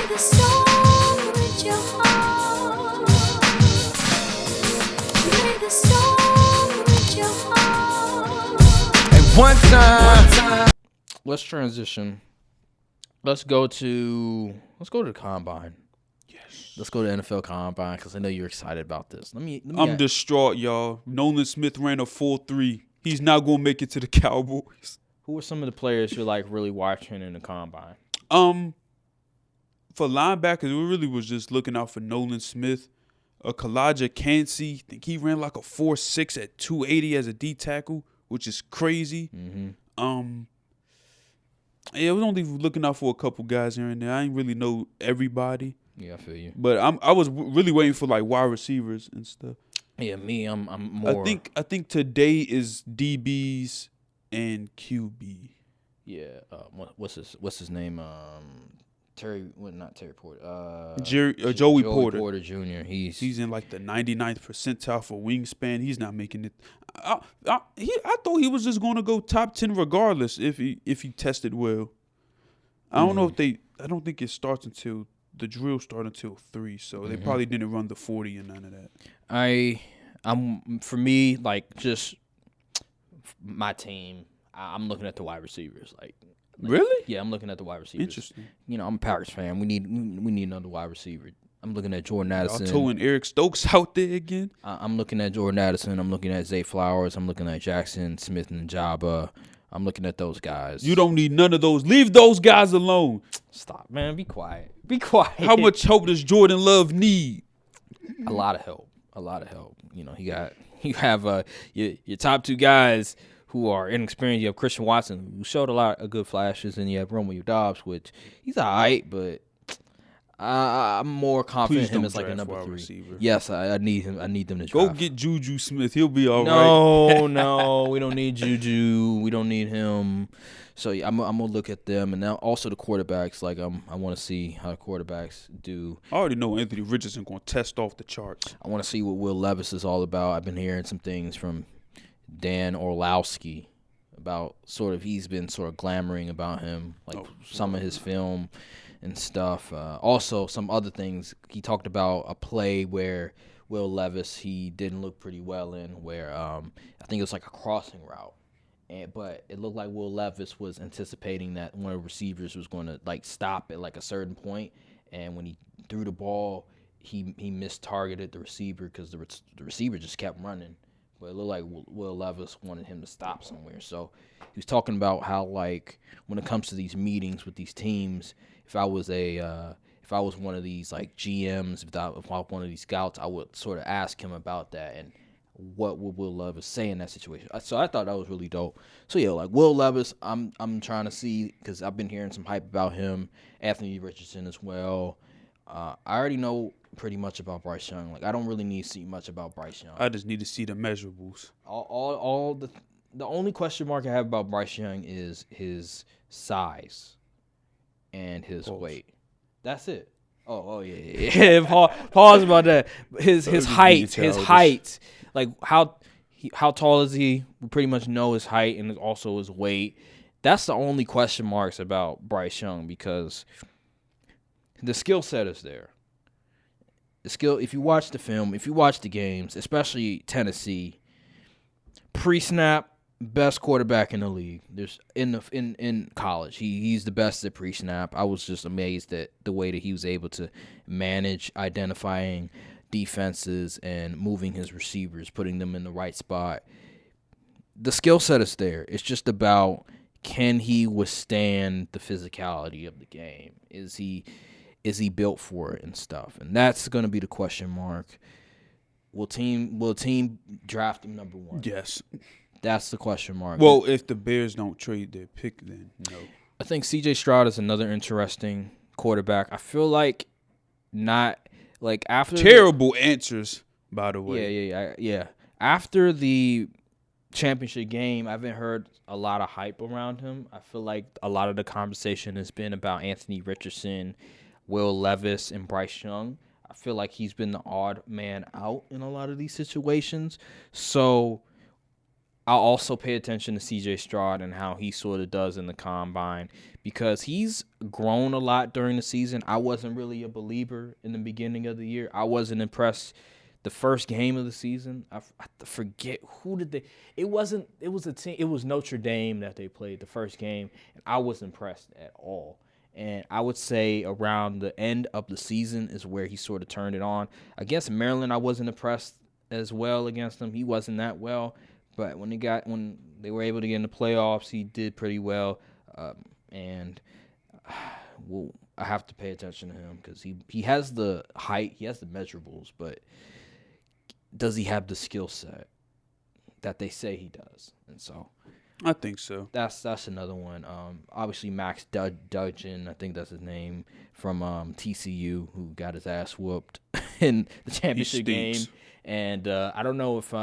the storm with your heart. Play the storm with your heart. And one time. Let's transition. Let's go to the combine. Yes. Let's go to NFL combine because I know you're excited about this. I'm distraught, y'all. Nolan Smith ran a 4.3. He's not gonna make it to the Cowboys. Who are some of the players you're like really watching in the combine? For linebackers, we really was just looking out for Nolan Smith. Kalaja Kancey, I think he ran like a 4.6 at 280 as a D tackle, which is crazy. Mm-hmm. Yeah, we're only looking out for a couple guys here and there. I ain't really know everybody. Yeah, I feel you. But I was really waiting for like wide receivers and stuff. Yeah, I'm more. I think today is DBs and QB. Yeah. What's his name? Not Terry Porter. Joey Porter. Porter Jr. He's in like the 99th percentile for wingspan. He's not making it. I thought he was just going to go top 10 regardless if he tested well. I don't know if I don't think it starts until the drill starts until 3, so they probably didn't run the 40 and none of that. For me, like just my team, I'm looking at the wide receivers. Like really? Yeah, I'm looking at the wide receivers. Interesting. You know, I'm a Packers fan. We need another wide receiver. I'm looking at Jordan Addison. Y'all throwing Eric Stokes out there again? I'm looking at Jordan Addison. I'm looking at Zay Flowers. I'm looking at Jackson Smith and Jabba. I'm looking at those guys. You don't need none of those. Leave those guys alone. Stop, man. Be quiet. Be quiet. How much help does Jordan Love need? A lot of help. You know, you have your top two guys who are inexperienced. You have Christian Watson, who showed a lot of good flashes, and you have Romeo Doubs, which he's all right, but I'm more confident in him as like a number 3 receiver. Yes, I need him. I need them to go draft. get JuJu Smith. He'll be all right. No, we don't need JuJu. We don't need him. So yeah, I'm gonna look at them, and now also the quarterbacks. Like I want to see how the quarterbacks do. I already know Anthony Richardson going to test off the charts. I want to see what Will Levis is all about. I've been hearing some things from Dan Orlowski about he's been sort of glamoring about him, like some of his film and stuff. Also, some other things. He talked about a play where Will Levis, he didn't look pretty well in, where I think it was like a crossing route. But it looked like Will Levis was anticipating that one of the receivers was going to like stop at like a certain point, and when he threw the ball, he mistargeted the receiver because the receiver just kept running. But it looked like Will Levis wanted him to stop somewhere. So he was talking about how like when it comes to these meetings with these teams, if I was one of these like GMs, if I was one of these scouts, I would sort of ask him about that and what would Will Levis say in that situation. So I thought that was really dope. So yeah, like Will Levis, I'm trying to see because I've been hearing some hype about him. Anthony Richardson as well. I already know pretty much about Bryce Young. Like I don't really need to see much about Bryce Young. I just need to see the measurables. The only question mark I have about Bryce Young is his size and his weight. That's it. Oh yeah. Pause about that. His height. Like how tall is he? We pretty much know his height and also his weight. That's the only question marks about Bryce Young because the skill set is there. The skill, if you watch the film, if you watch the games, especially Tennessee, pre-snap, best quarterback in the league. There's in college. He's the best at pre-snap. I was just amazed at the way that he was able to manage identifying defenses and moving his receivers, putting them in the right spot. The skill set is there. It's just about can he withstand the physicality of the game? Is he built for it and stuff? And that's going to be the question mark. Will team draft him number 1? Yes. That's the question mark. Well, if the Bears don't trade their pick, then no. I think C.J. Stroud is another interesting quarterback. I feel like not like after terrible answers, by the way. Yeah. After the championship game, I haven't heard a lot of hype around him. I feel like a lot of the conversation has been about Anthony Richardson, Will Levis, and Bryce Young. I feel like he's been the odd man out in a lot of these situations. So I'll also pay attention to C.J. Stroud and how he sort of does in the combine because he's grown a lot during the season. I wasn't really a believer in the beginning of the year. I wasn't impressed. The first game of the season, I forget who did they. It was a team. It was Notre Dame that they played the first game, and I was impressed at all. And I would say around the end of the season is where he sort of turned it on. Against Maryland, I wasn't impressed as well against him. He wasn't that well. But when they were able to get in the playoffs, he did pretty well. And I have to pay attention to him because he has the height, he has the measurables, but does he have the skill set that they say he does? And so I think so. That's another one. Obviously Max Duggan, I think that's his name, from TCU, who got his ass whooped in the championship game. And I don't know if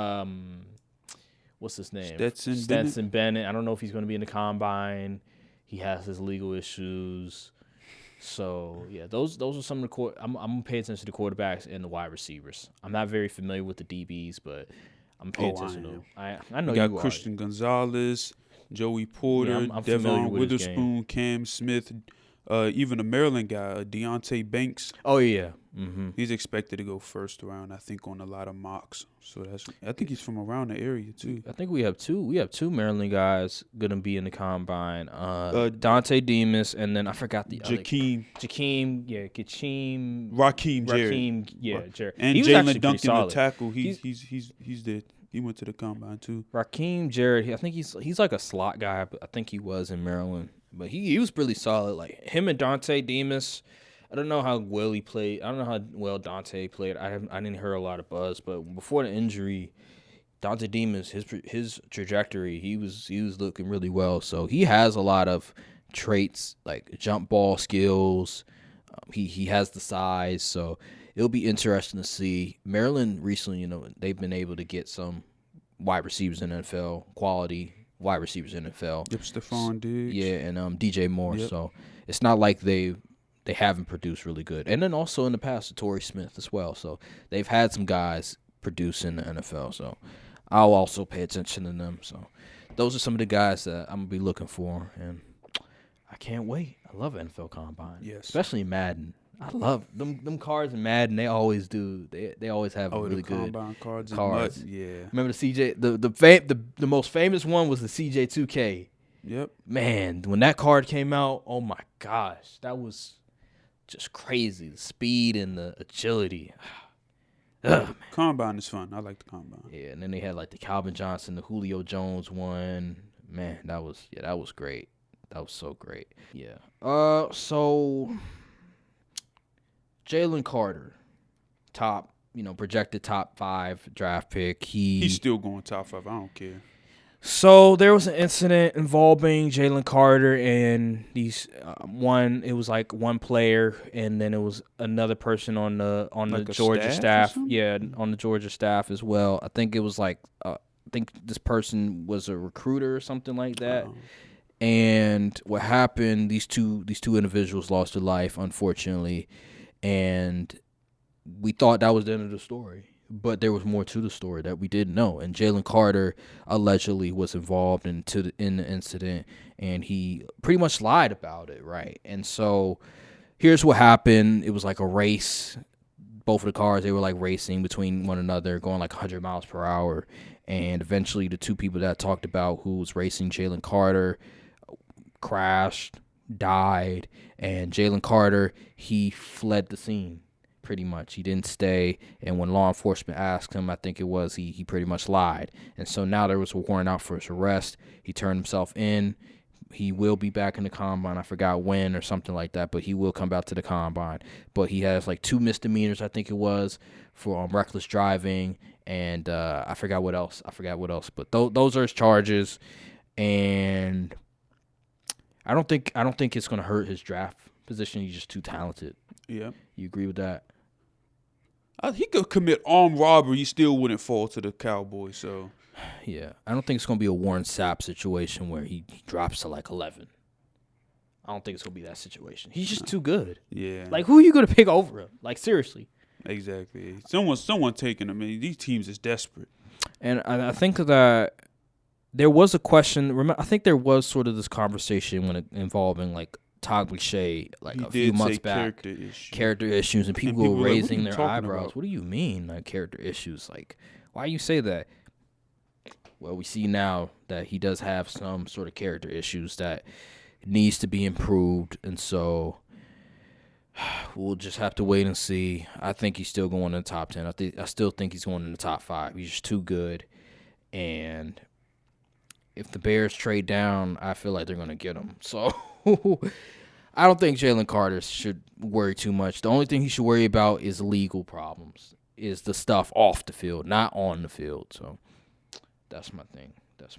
what's his name? Stetson Bennett. I don't know if he's going to be in the combine. He has his legal issues. So, yeah, those are some of the I'm going to pay attention to the quarterbacks and the wide receivers. I'm not very familiar with the DBs, but I'm paying attention to them. I know you got Christian Gonzalez, Joey Porter, Devon Witherspoon, Cam Smith, even a Maryland guy, Deontay Banks. Oh, yeah. Mm-hmm. He's expected to go first round, I think, on a lot of mocks. So I think he's from around the area too. I think we have two Maryland guys gonna be in the combine. Dante Demas, and then I forgot the Jakeem, Rakeem Jarrett, and Jalen Duncan, the tackle. He's there. He went to the combine too. Rakeem Jarrett, I think he's like a slot guy, but I think he was in Maryland. But he was really solid. Like him and Dante Demas. I don't know how well he played. I don't know how well Dante played. I didn't hear a lot of buzz, but before the injury, Dante Demas, his trajectory, he was looking really well. So he has a lot of traits like jump ball skills. He has the size, so it'll be interesting to see. Maryland recently, they've been able to get some wide receivers in the NFL, quality wide receivers in the NFL. Yep, Stephon Diggs. Yeah, and DJ Moore. Yep. So it's not like they haven't produced really good. And then also in the past, Torrey Smith as well. So they've had some guys produce in the NFL. So I'll also pay attention to them. So those are some of the guys that I'm going to be looking for. And I can't wait. I love NFL Combine. Yes. Especially Madden. I love them cards in Madden. They always do. They always have really good Combine cards. Yeah. Remember the CJ? The most famous one was the CJ 2K. Yep. Man, when that card came out, oh my gosh, that was just crazy. The speed and the agility. Man. Combine is fun. I like the Combine. Yeah, and then they had like the Calvin Johnson, the Julio Jones one. Man, that was great. That was so great. Yeah. So Jalen Carter, projected top 5 draft pick. He's still going top 5. I don't care. So there was an incident involving Jalen Carter and these it was like one player, and then it was another person on the Georgia staff. Yeah, on the Georgia staff as well. I think it was I think this person was a recruiter or something like that. Oh. And what happened? These two individuals lost their life, unfortunately, and we thought that was the end of the story. But there was more to the story that we didn't know. And Jalen Carter allegedly was involved in the incident, and he pretty much lied about it, right? And so here's what happened. It was like a race. Both of the cars, they were like racing between one another, going like 100 miles per hour. And eventually the two people that I talked about who was racing Jalen Carter crashed, died. And Jalen Carter, he fled the scene. Pretty much. He didn't stay, and when law enforcement asked him, I think it was, he pretty much lied. And so now there was a warrant out for his arrest. He turned himself in. He will be back in the Combine. I forgot when or something like that, but he will come back to the Combine. But he has like 2 misdemeanors, I think it was, for reckless driving, and I forgot what else. But those are his charges, and I don't think it's going to hurt his draft position. He's just too talented. Yeah. You agree with that? He could commit armed robbery. He still wouldn't fall to the Cowboys. So, yeah, I don't think it's gonna be a Warren Sapp situation where he drops to like 11. I don't think it's gonna be that situation. He's just too good. Yeah. Like, who are you gonna pick over him? Like, seriously. Exactly. Someone taking him. I mean, these teams is desperate. And I think that there was a question. Remember, I think there was sort of this conversation when it involving like Todd Shea, like He a few did months say back, character character issues, and people people were were like, "What are raising you their talking eyebrows. about?" What do you mean, like character issues? Like, why you say that? Well, we see now that he does have some sort of character issues that needs to be improved, and so we'll just have to wait and see. I think he's still going in the top 10. I still think he's going in the top 5. He's just too good, and if the Bears trade down, I feel like they're going to get him. So I don't think Jalen Carter should worry too much. The only thing he should worry about is legal problems, is the stuff off the field, not on the field. So that's my thing. That's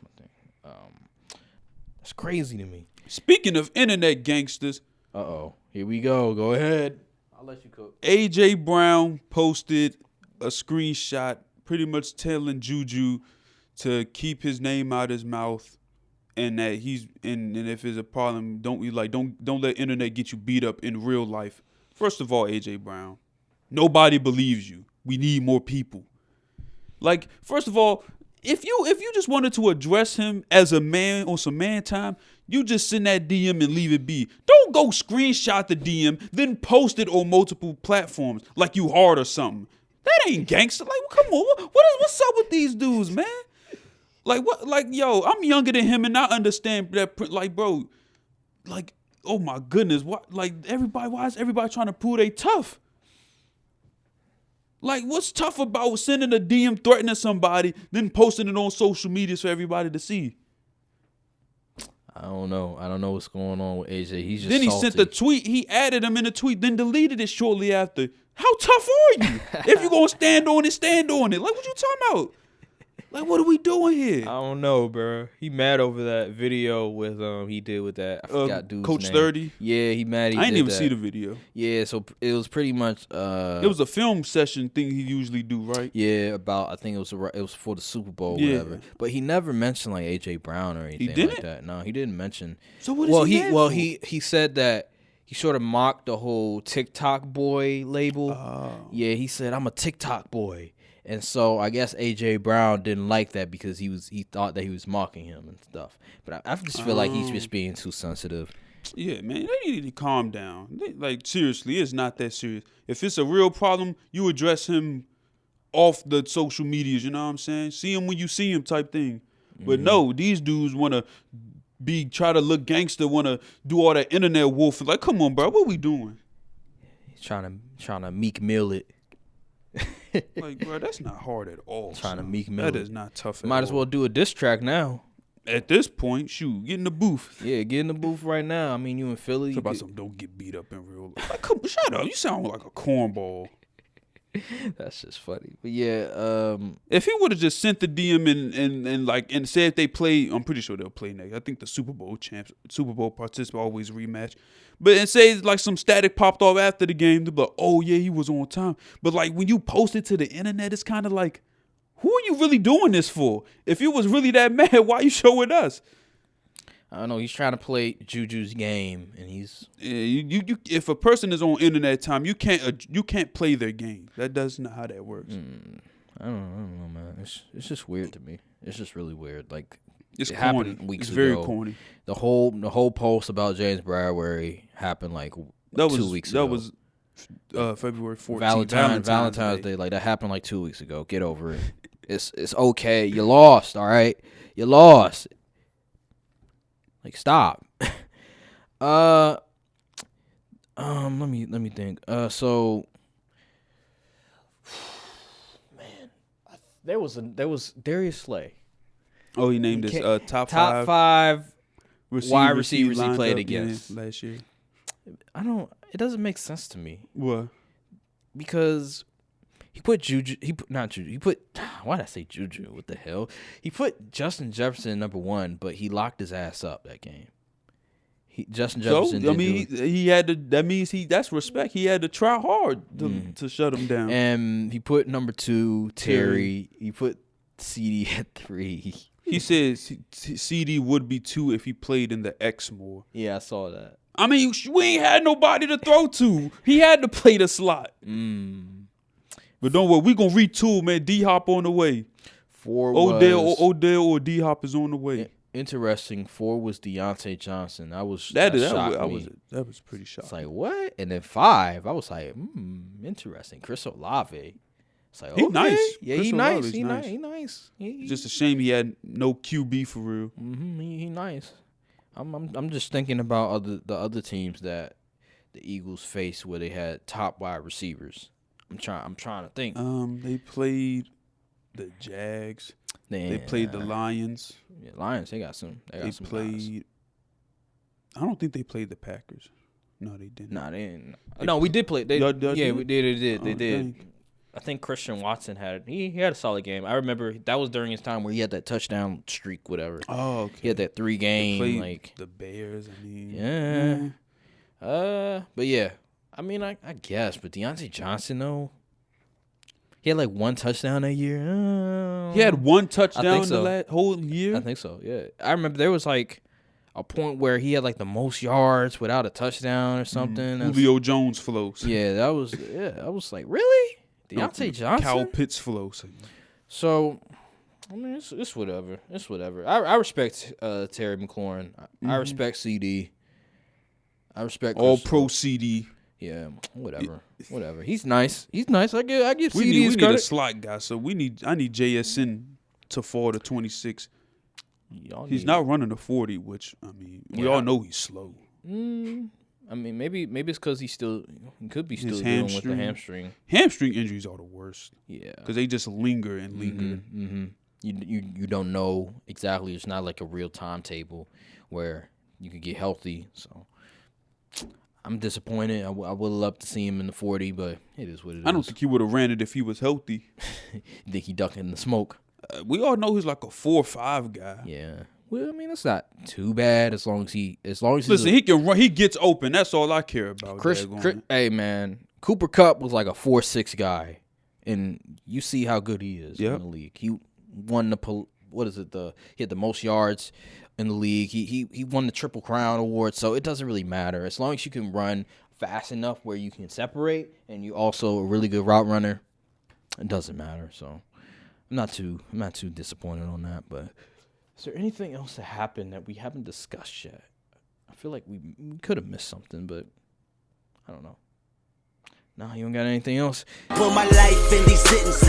crazy to me. Speaking of internet gangsters, Here we go. Go ahead. I'll let you cook. A.J. Brown posted a screenshot pretty much telling JuJu to keep his name out his mouth, and that and if there's a problem, don't let internet get you beat up in real life. First of all, A.J. Brown, nobody believes you. We need more people. Like, first of all, if you just wanted to address him as a man on some man time, you just send that DM and leave it be. Don't go screenshot the DM, then post it on multiple platforms like you hard or something. That ain't gangster. Like, come on, what's up with these dudes, man? Like, what? Like, yo, I'm younger than him, and I understand that. Like, bro, like, oh my goodness, what? Like, why is everybody trying to prove they tough? Like, what's tough about sending a DM threatening somebody, then posting it on social media for everybody to see? I don't know. I don't know what's going on with AJ. He's just Then he salty. sent the tweet. He added him in the tweet, then deleted it shortly after. How tough are you? If you're going to stand on it, stand on it. Like, what you talking about? Like, what are we doing here? I don't know, bro. He mad over that video with he did with that. I forgot dude's Coach name. 30. Yeah, he mad. I didn't even see the video. Yeah, so it was pretty much. It was a film session thing he usually do, right? Yeah, about I think it was for the Super Bowl, Yeah. whatever. But he never mentioned like AJ Brown or anything didn't? like that. No, he didn't mention. So what is he mad for? he said that he sort of mocked the whole TikTok boy label. Oh. Yeah, he said I'm a TikTok boy. And so I guess AJ Brown didn't like that because he thought that he was mocking him and stuff. But I just feel like he's just being too sensitive. Yeah, man, they need to calm down. Like, seriously, it's not that serious. If it's a real problem, you address him off the social medias, you know what I'm saying? See him when you see him type thing. But no, these dudes want to try to look gangster, want to do all that internet wolf. Like, come on, bro, what we doing? He's trying to Meek Mill it. Like, bro, that's not hard at all. Trying to son. Meek Mill That it. is not tough at all. Might as well do a diss track now. At this point, shoot, get in the booth. Yeah, get in the booth right now. I mean, you in Philly. Talk You about could- something, don't get beat up in real life. Like, come, shut up. You sound like a cornball. That's just funny. But yeah, If he would have just sent the DM and said if they play, I'm pretty sure they'll play next. I think the Super Bowl participants always rematch. But and say like some static popped off after the game, they'll be like, oh yeah, he was on time. But like when you post it to the internet, it's kind of like, who are you really doing this for? If you was really that mad, why you showing us? I don't know. He's trying to play JuJu's game, and he's Yeah, you if a person is on internet time, you can't play their game. That's not how that works. I don't know, man. It's just weird to me. It's just really weird. Like It's it corny. happened weeks It's very ago. corny. The whole post about James Bradbury happened like 2 weeks ago. That was February 14th. Valentine's Day. Like that happened like 2 weeks ago. Get over it. It's okay. You lost. All right. You lost. Like stop. Let me think. So man, there was Darius Slay. Oh, he named his top five wide receivers he played against last year. It doesn't make sense to me What? because he put JuJu. He put why did I say JuJu? What the hell? He put Justin Jefferson number 1, but he locked his ass up that game. Justin Jefferson. So I mean, he had to. That means that's respect. He had to try hard to shut him down. And he put number 2 Terry. He put CD at 3. He says CD would be 2 if he played in the X more. Yeah, I saw that. I mean, we ain't had nobody to throw to. He had to play the slot. But don't worry, we gonna retool, man. D-Hop on the way. 4 Odell was or D Hop is on the way. interesting. 4 was Deontay Johnson. That was That shocked me. was pretty shocking. It's like, what? And then 5, I was like, interesting. Chris Olave. It's like, He okay. nice. Yeah, Chris he nice. Olave's He nice. nice. He nice. He, Just a shame he had no QB for real. he nice. I'm just thinking about the other teams that the Eagles faced where they had top wide receivers. I'm trying to think. They played the Jags. They played the Lions. Yeah, Lions. They got some. They got some guys. played. I don't think they played the Packers. No, they didn't. Nah, they didn't. No, we did play. They, Y'all yeah, did? we did. They Oh, did. dang. I think Christian Watson had he had a solid game. I remember that was during his time where he had that touchdown streak, whatever. Oh, okay. He had that 3 game Played like the Bears. I mean, yeah. But yeah, I mean, I guess. But Deontay Johnson though, he had like 1 touchdown that year. He had 1 touchdown so. the whole year. I think so. Yeah, I remember there was like a point where he had like the most yards without a touchdown or something. Julio Jones flows. Yeah, I was like, really? Deontay Johnson? Kyle Pitts flows. So, I mean, it's whatever. It's whatever. I respect Terry McLaurin. I respect CD. I respect All Chris- pro CD. Yeah, whatever. Whatever. He's nice. He's nice. I give We CD need his a credit. slot guy. So I need JSN to fall to 26. Y'all He's need- not running a 40, which I mean we Yeah. all know he's slow. I mean, maybe it's because he could be still His dealing with the hamstring. hamstring. Hamstring injuries are the worst Yeah. because they just linger and linger. Mm-hmm. You don't know exactly. It's not like a real timetable where you could get healthy. So I'm disappointed. I would love to see him in the 40, but it is what it is. I don't think he would have ran it if he was healthy. think he ducked in the smoke. We all know he's like a 4 or 5 guy. Yeah. Well, I mean, it's not too bad as long as he's Listen, he can run. He gets open. That's all I care about. Chris, daggone it. hey man, Cooper Kupp was like a 4'6" guy, and you see how good he is Yep. in the league. He won he had the most yards in the league. He won the Triple Crown award. So it doesn't really matter as long as you can run fast enough where you can separate, and you also a really good route runner. It doesn't matter. So I'm not too disappointed on that. But is there anything else that happened that we haven't discussed yet? I feel like we could have missed something, but I don't know. Nah, you don't got anything else? Put my life in these sentences.